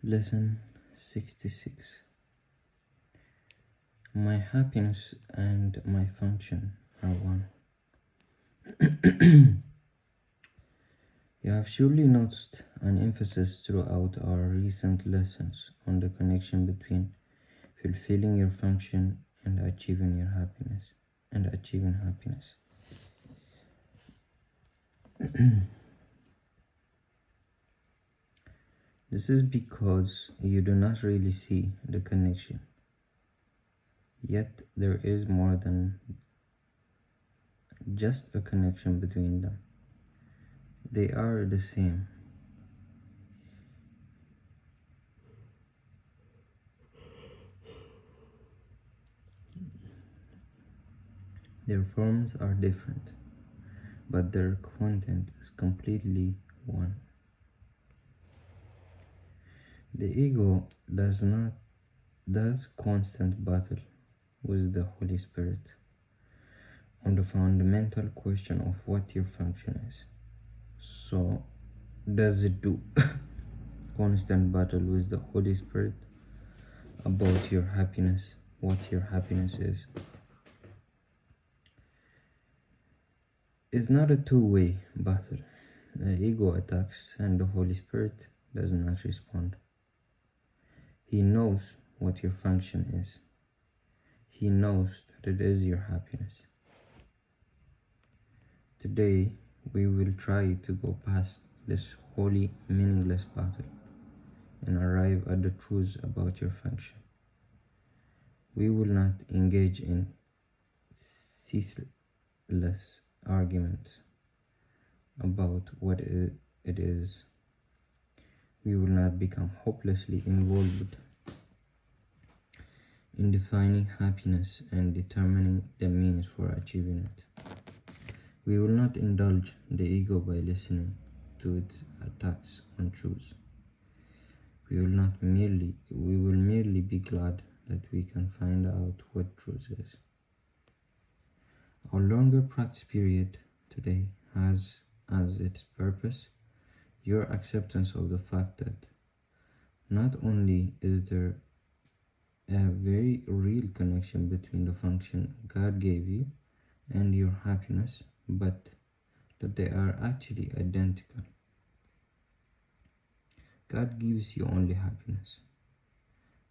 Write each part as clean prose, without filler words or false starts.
Lesson 66. My happiness and my function are one. You have surely noticed an emphasis throughout our recent lessons on the connection between fulfilling your function and achieving your happiness This is because you do not really see the connection. Yet there is more than just a connection between them. They are the same. Their forms are different, but their content is completely one. The ego does constant battle with the Holy Spirit on the fundamental question of what your function is. So, does it do constant battle with the Holy Spirit about your happiness, what your happiness is? It's not a two-way battle. The ego attacks and the Holy Spirit does not respond. He knows what your function is. He knows that it is your happiness. Today, we will try to go past this wholly meaningless battle and arrive at the truth about your function. We will not engage in ceaseless arguments about what it is. We will not become hopelessly involved in defining happiness and determining the means for achieving it. We will not indulge the ego by listening to its attacks on truth. We will merely be glad that we can find out what truth is. Our longer practice period today has as its purpose your acceptance of the fact that not only is there a very real connection between the function God gave you and your happiness, but that they are actually identical. God gives you only happiness.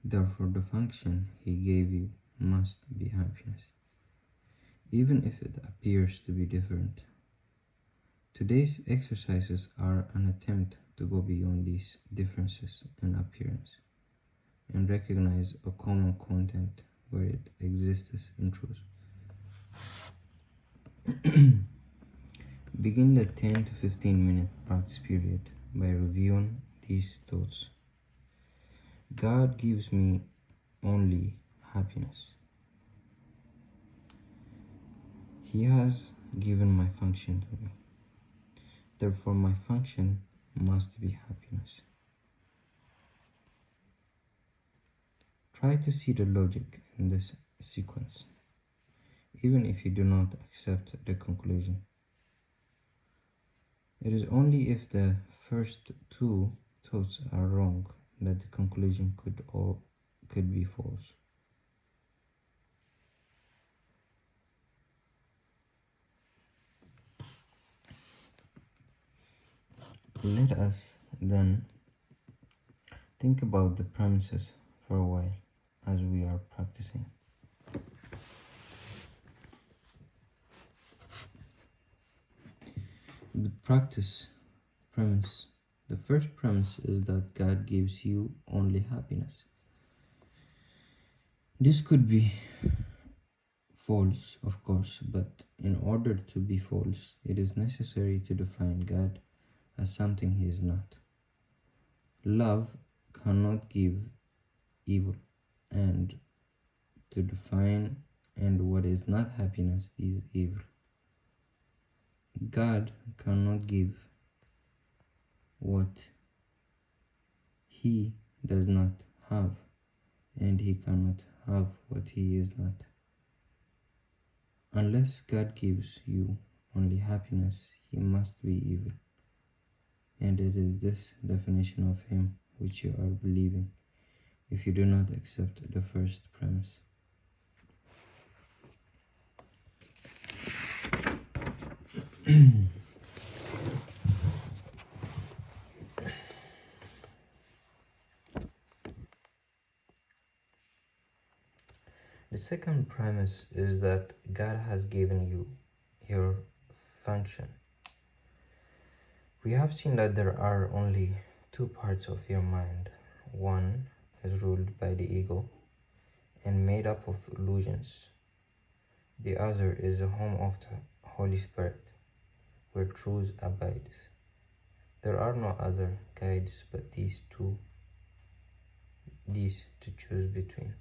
Therefore, the function He gave you must be happiness, even if it appears to be different. Today's exercises are an attempt to go beyond these differences in appearance and recognize a common content where it exists in truth. Begin the 10 to 15 minute practice period by reviewing these thoughts. God gives me only happiness. He has given my function to me. Therefore, my function must be happiness. Try to see the logic in this sequence, even if you do not accept the conclusion. It is only if the first two thoughts are wrong that the conclusion could be false. Let us then think about the premises for a while as we are practicing. The first premise is that God gives you only happiness. This could be false, of course, but in order to be false, it is necessary to define God as something He is not. Love cannot give evil, and to define and what is not happiness is evil. God cannot give what He does not have, and He cannot have what He is not. Unless God gives you only happiness, He must be evil. And it is this definition of Him which you are believing if you do not accept the first premise. The second premise is that God has given you your function. We have seen that there are only two parts of your mind. One is ruled by the ego and made up of illusions. The other is the home of the Holy Spirit, where truth abides. There are no other guides but these to choose between,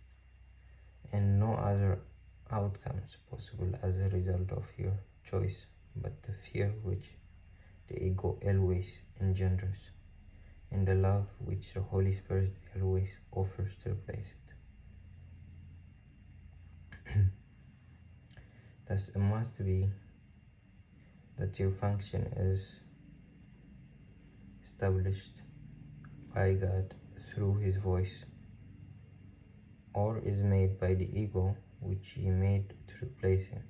and no other outcomes possible as a result of your choice but the fear which the ego always engenders, and the love which the Holy Spirit always offers to replace it. Thus, it must be that your function is established by God through His voice, or is made by the ego which He made to replace Him.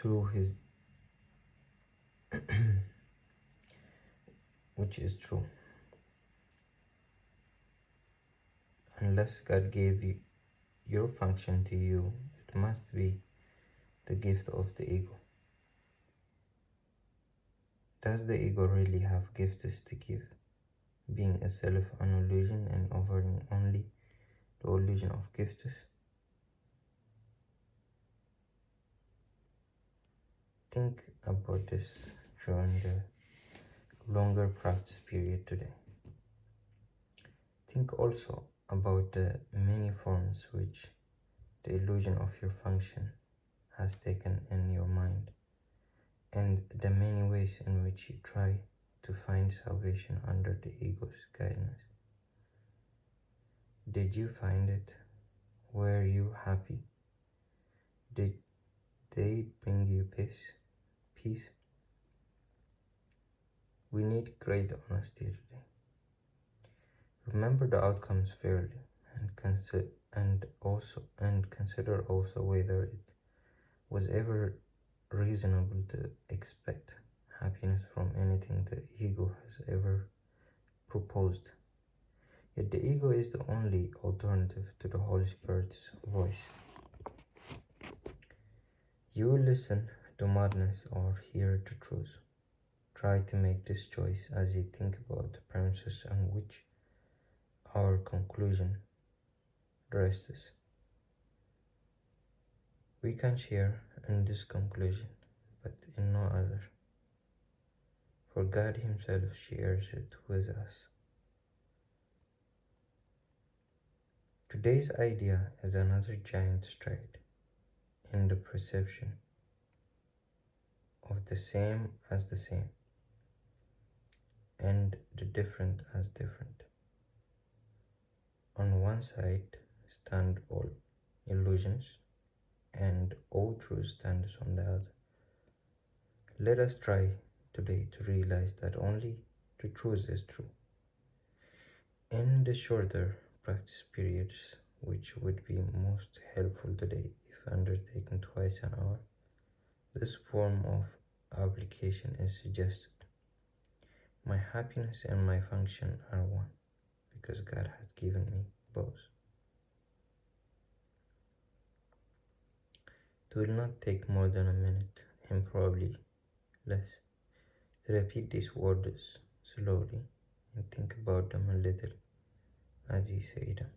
Through His which is true. Unless God gave your function to you, it must be the gift of the ego. Does the ego really have gifts to give, being a self an illusion and offering only the illusion of gifts? Think about this during the longer practice period today. Think also about the many forms which the illusion of your function has taken in your mind, and the many ways in which you try to find salvation under the ego's guidance. Did you find it? Were you happy? Did they bring you peace? We need great honesty today. Remember the outcomes fairly, and consider also whether it was ever reasonable to expect happiness from anything the ego has ever proposed. Yet the ego is the only alternative to the Holy Spirit's voice. You will listen to madness or hear the truth. Try to make this choice as you think about the premises on which our conclusion rests. We can share in this conclusion, but in no other, for God Himself shares it with us. Today's idea is another giant stride in the perception of the same as the same, and the different as different. On one side stand all illusions, and all truth stands on the other. Let us try today to realize that only the truth is true. In the shorter practice periods, which would be most helpful today if undertaken twice an hour, this form of application is suggested. My happiness and my function are one, because God has given me both. It will not take more than a minute, and probably less, to repeat these words slowly and think about them a little as you say them.